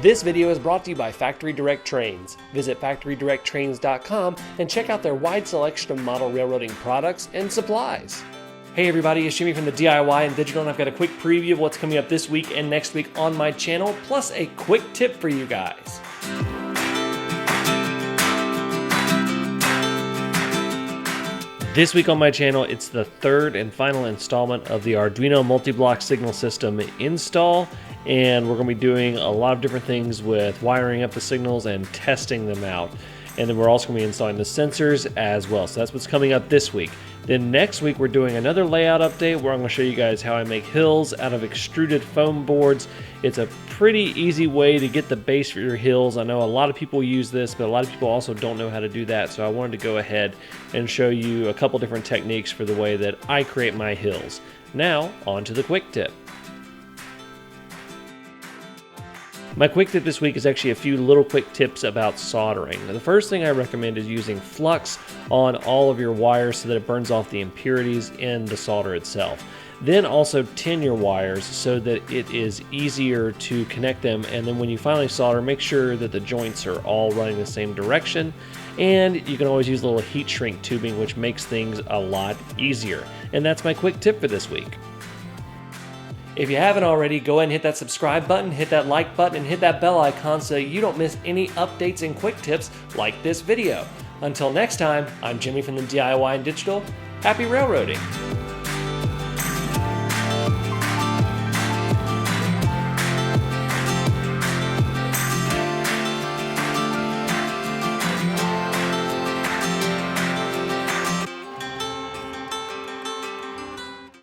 This video is brought to you by Factory Direct Trains. Visit factorydirecttrains.com and check out their wide selection of model railroading products and supplies. Hey everybody, it's Jimmy from the DIY and Digital, and I've got a quick preview of what's coming up this week and next week on my channel, plus a quick tip for you guys. This week on my channel, it's the third and final installment of the Arduino multi-block signal system install, and we're going to be doing a lot of different things with wiring up the signals and testing them out. And then we're also going to be installing the sensors as well. So that's what's coming up this week. Then next week we're doing another layout update where I'm going to show you guys how I make hills out of extruded foam boards. It's a pretty easy way to get the base for your hills. I know a lot of people use this, but a lot of people also don't know how to do that. So I wanted to go ahead and show you a couple different techniques for the way that I create my hills. Now, on to the quick tip. My quick tip this week is actually a few little quick tips about soldering. Now, the first thing I recommend is using flux on all of your wires so that it burns off the impurities in the solder itself. Then also tin your wires so that it is easier to connect them, and then when you finally solder, make sure that the joints are all running the same direction. And you can always use a little heat shrink tubing, which makes things a lot easier. And that's my quick tip for this week. If you haven't already, go ahead and hit that subscribe button, hit that like button, and hit that bell icon so you don't miss any updates and quick tips like this video. Until next time, I'm Jimmy from the DIY and Digital. Happy railroading!